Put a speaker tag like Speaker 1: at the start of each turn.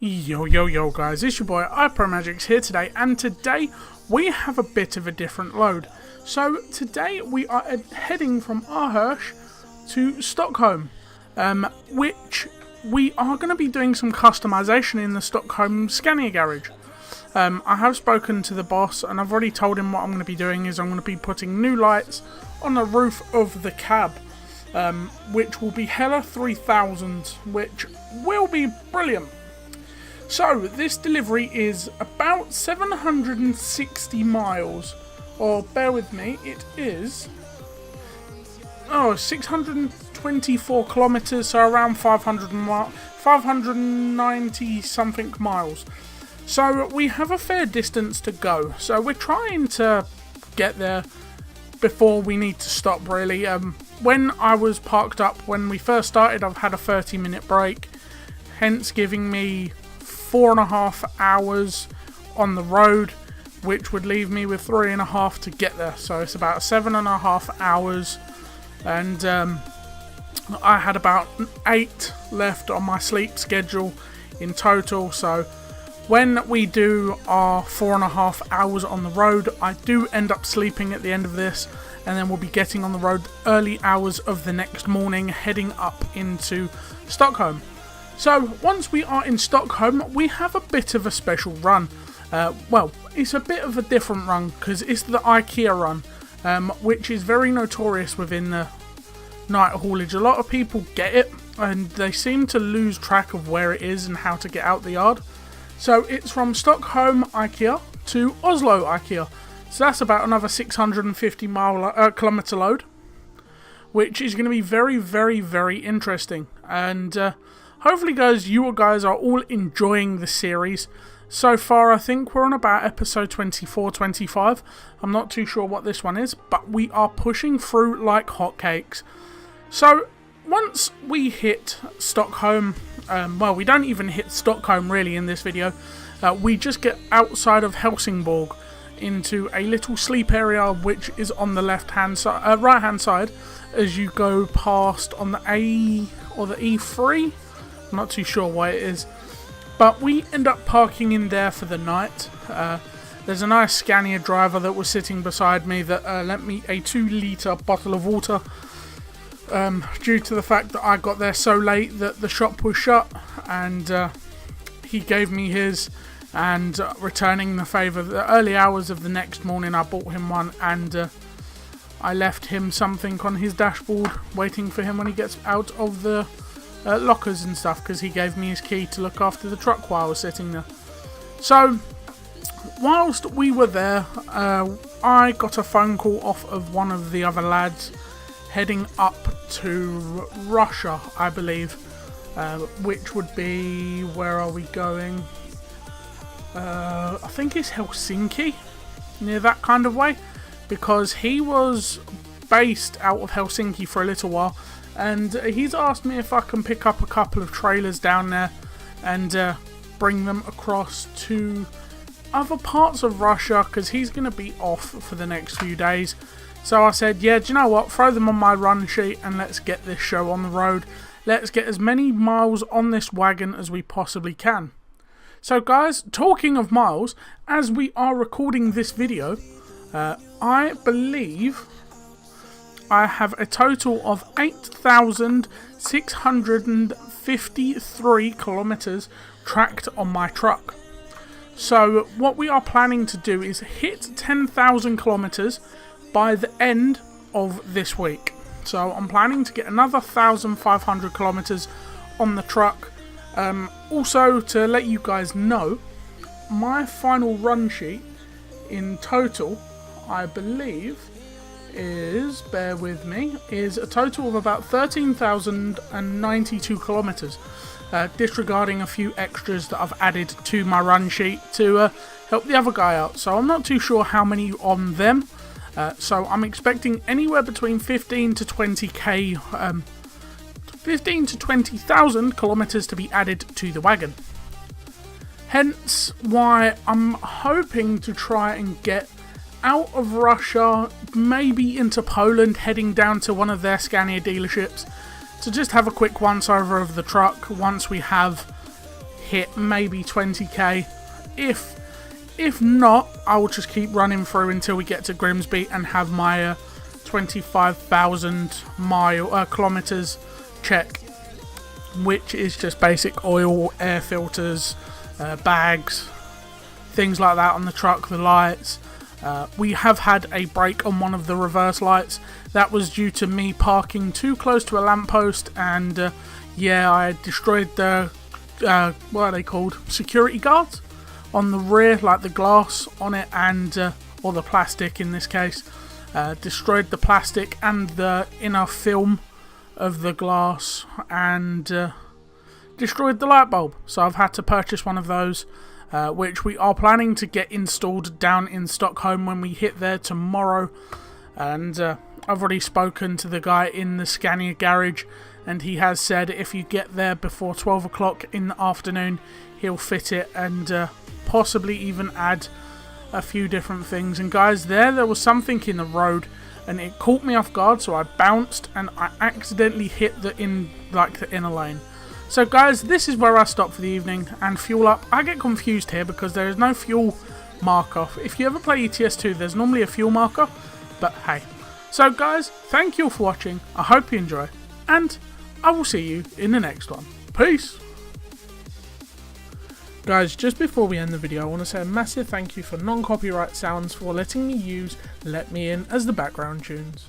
Speaker 1: Yo guys, it's your boy Promods here today, and today we have a bit of a different load. So today we are heading from Aarhus to Stockholm, which we are going to be doing some customization in the Stockholm Scania garage. I have spoken to the boss and I've already told him what I'm going to be doing is I'm going to be putting new lights on the roof of the cab, which will be Hella 3000, which will be brilliant. So, this delivery is about 760 miles, or bear with me, it is 624 kilometers, so around 590 something miles. So, we have a fair distance to go, so we're trying to get there before we need to stop, really. When I was parked up, when we first started, I've had a 30-minute break, hence giving me 4.5 hours on the road, which would leave me with 3.5 to get there. So it's about 7.5 hours, and I had about 8 left on my sleep schedule in total. So when we do our 4.5 hours on the road, I do end up sleeping at the end of this, and then we'll be getting on the road early hours of the next morning, heading up into Stockholm. So, once we are in Stockholm, we have a bit of a special run. Well, it's a bit of a different run, because it's the IKEA run, which is very notorious within the night haulage. A lot of people get it, and they seem to lose track of where it is and how to get out the yard. So, it's from Stockholm IKEA to Oslo IKEA. So, that's about another 650 kilometer load, which is going to be very, very, very interesting. And hopefully, guys, you guys are all enjoying the series. So far, I think we're on about episode 24, 25. I'm not too sure what this one is, but we are pushing through like hotcakes. So, once we hit Stockholm, well, we don't even hit Stockholm really in this video. We just get outside of Helsingborg into a little sleep area, which is on the right-hand side as you go past on the A or the E3. I'm not too sure why it is, but we end up parking in there for the night. There's a nice Scania driver that was sitting beside me that lent me a 2-litre bottle of water, due to the fact that I got there so late that the shop was shut, and he gave me his, and returning the favour, the early hours of the next morning I bought him one, and I left him something on his dashboard waiting for him when he gets out of the lockers and stuff, because he gave me his key to look after the truck while I was sitting there. So whilst we were there, I got a phone call off of one of the other lads heading up to Russia, I believe, which would be, where are we going? I think it's Helsinki, near that kind of way, because he was based out of Helsinki for a little while. And he's asked me if I can pick up a couple of trailers down there and bring them across to other parts of Russia, because he's going to be off for the next few days. So I said, yeah, do you know what? Throw them on my run sheet and let's get this show on the road. Let's get as many miles on this wagon as we possibly can. So guys, talking of miles, as we are recording this video, I believe I have a total of 8,653 kilometers tracked on my truck. So what we are planning to do is hit 10,000 kilometers by the end of this week. So I'm planning to get another 1,500 kilometers on the truck. Also, to let you guys know, my final run sheet in total, I believe, is, bear with me, is a total of about 13,092 kilometers, disregarding a few extras that I've added to my run sheet to help the other guy out. So I'm not too sure how many on them, so I'm expecting anywhere between 15 to 20k, 15 to 20,000 kilometers to be added to the wagon. Hence why I'm hoping to try and get out of Russia, maybe into Poland, heading down to one of their Scania dealerships to just have a quick once over of the truck once we have hit maybe 20k. If not, I will just keep running through until we get to Grimsby and have my 25,000 kilometers check, which is just basic oil, air filters, bags, things like that on the truck, the lights. We have had a break on one of the reverse lights. That was due to me parking too close to a lamppost, and yeah, I destroyed the what are they called? Security guards on the rear, like the glass on it, and or the plastic in this case. Destroyed the plastic and the inner film of the glass, and destroyed the light bulb. So I've had to purchase one of those, which we are planning to get installed down in Stockholm when we hit there tomorrow. And I've already spoken to the guy in the Scania garage, and he has said if you get there before 12 o'clock in the afternoon, he'll fit it and possibly even add a few different things. And guys, there was something in the road and it caught me off guard, so I bounced and I accidentally hit the inner lane. So guys, this is where I stop for the evening and fuel up. I get confused here because there is no fuel marker. If you ever play ETS2, there's normally a fuel marker, but hey. So guys, thank you all for watching. I hope you enjoy, and I will see you in the next one. Peace! Guys, just before we end the video, I want to say a massive thank you for non-copyright sounds for letting me use Let Me In as the background tunes.